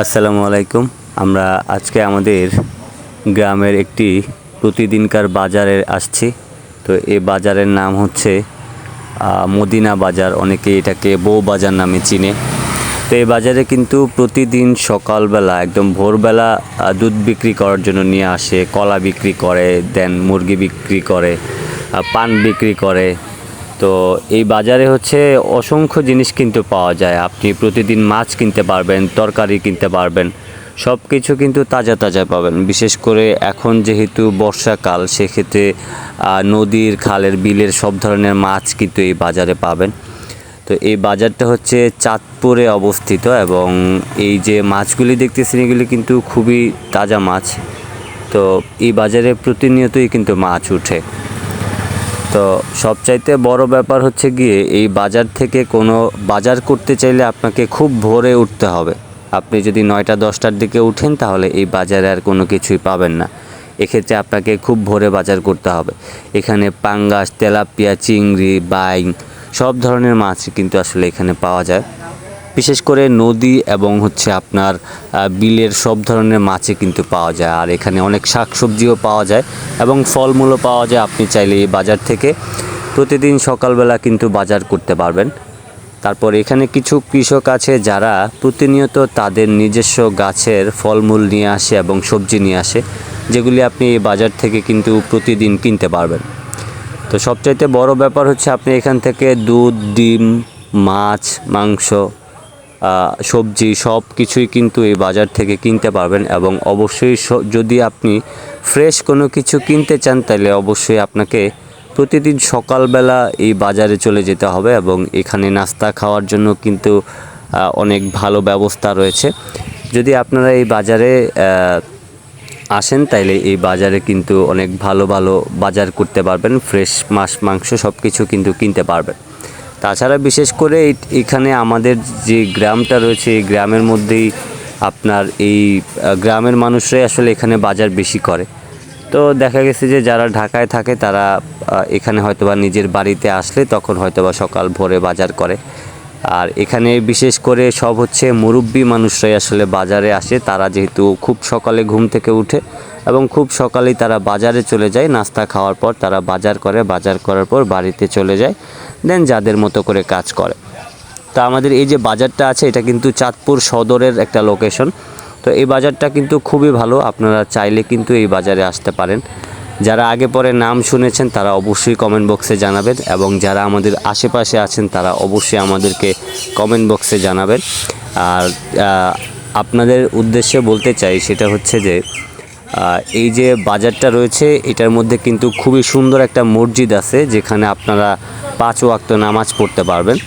আসসালামু আলাইকুম। আমরা আজকে আমাদের গ্রামের একটি প্রতিদিনকার বাজারে আসছি। তো এই বাজারের নাম হচ্ছে মদিনা বাজার, অনেকে এটাকে বউ বাজার নামে চিনে। তো এই বাজারে কিন্তু প্রতিদিন সকালবেলা একদম ভোরবেলা দুধ বিক্রি করার জন্য নিয়ে আসে, কলা বিক্রি করে, দেন মুরগি বিক্রি করে, পান বিক্রি করে। তো এই বাজারে হচ্ছে অসংখ্য জিনিস কিন্তু পাওয়া যায়। আপনি প্রতিদিন মাছ কিনতে পারবেন, তরকারি কিনতে পারবেন, সব কিছু কিন্তু তাজা তাজা পাবেন। বিশেষ করে এখন যেহেতু বর্ষাকাল, সেক্ষেত্রে নদীর, খালের, বিলের সব ধরনের মাছ কিন্তু এই বাজারে পাবেন। তো এই বাজারটা হচ্ছে চাঁদপুরে অবস্থিত এবং এই যে মাছগুলি দেখতেছেন এগুলি কিন্তু খুবই তাজা মাছ। তো এই বাজারে প্রতিনিয়তই কিন্তু মাছ উঠে। তো সবচাইতে বড় ব্যাপার হচ্ছে গিয়ে এই বাজার থেকে কোনো বাজার করতে চাইলে আপনাকে খুব ভোরে উঠতে হবে। আপনি যদি 9টা-10টার দিকে উঠেন তাহলে এই বাজারে আর কোনো কিছুই পাবেন না। এক্ষেত্রে আপনাকে খুব ভোরে বাজার করতে হবে। এখানে পাঙ্গাস, তেলাপিয়া, চিংড়ি, বাইং সব ধরনের মাছ কিন্তু আসলে এখানে পাওয়া যায়। বিশেষ করে নদী এবং হচ্ছে আপনার বিলের সব ধরনের মাছই কিন্তু পাওয়া যায়। আর এখানে অনেক শাকসবজিও পাওয়া যায় এবং ফলমূলও পাওয়া যায়। আপনি চাইলে এই বাজার থেকে প্রতিদিন সকালবেলা কিন্তু বাজার করতে পারবেন। তারপর এখানে কিছু কৃষক আছে যারা প্রতিনিয়ত তাদের নিজস্ব গাছের ফলমূল নিয়ে আসে এবং সবজি নিয়ে আসে, যেগুলি আপনি এই বাজার থেকে কিন্তু প্রতিদিন কিনতে পারবেন। তো সবচাইতে বড় ব্যাপার হচ্ছে আপনি এখান থেকে দুধ, ডিম, মাছ, মাংস, সবজি সব কিছুই কিন্তু এই বাজার থেকে কিনতে পারবেন। এবং অবশ্যই যদি আপনি ফ্রেশ কোনো কিছু কিনতে চান তাহলে অবশ্যই আপনাকে প্রতিদিন সকালবেলা এই বাজারে চলে যেতে হবে এবং এখানে নাস্তা খাওয়ার জন্য কিন্তু অনেক ভালো ব্যবস্থা রয়েছে। যদি আপনারা এই বাজারে আসেন তাইলে এই বাজারে কিন্তু অনেক ভালো ভালো বাজার করতে পারবেন, ফ্রেশ মাছ, মাংস সব কিছু কিন্তু কিনতে পারবেন। তাছাড়া বিশেষ করে এখানে আমাদের যে গ্রামটা রয়েছে এই গ্রামের মধ্যেই আপনার এই গ্রামের মানুষরাই আসলে এখানে বাজার বেশি করে। তো দেখা গেছে যে যারা ঢাকায় থাকে তারা এখানে হয়তোবা নিজের বাড়িতে আসলে তখন হয়তোবা সকাল ভোরে বাজার করে। আর এখানে বিশেষ করে সব হচ্ছে মুরব্বি মানুষরাই আসলে বাজারে আসে। তারা যেহেতু খুব সকালে ঘুম থেকে উঠে এবং খুব সকালেই তারা বাজারে চলে যায়, নাস্তা খাওয়ার পর তারা বাজার করে, বাজার করার পর বাড়িতে চলে যায়, দেন যাদের মতো করে কাজ করে। তো আমাদের এই যে বাজারটা আছে এটা কিন্তু চাঁদপুর সদরের একটা লোকেশন। তো এই বাজারটা কিন্তু খুবই ভালো, আপনারা চাইলে কিন্তু এই বাজারে আসতে পারেন। যারা আগে পরে নাম শুনেছেন তারা অবশ্যই কমেন্ট বক্সে জানাবেন এবং যারা আমাদের আশেপাশে আছেন তারা অবশ্যই আমাদেরকে কমেন্ট বক্সে জানাবেন। আর আপনাদের উদ্দেশ্যে বলতে চাই সেটা হচ্ছে যে এই যে বাজারটা রয়েছে এটার মধ্যে কিন্তু খুবই সুন্দর একটা মসজিদ আছে, যেখানে আপনারা 5 ওয়াক্ত নামাজ পড়তে পারবেন।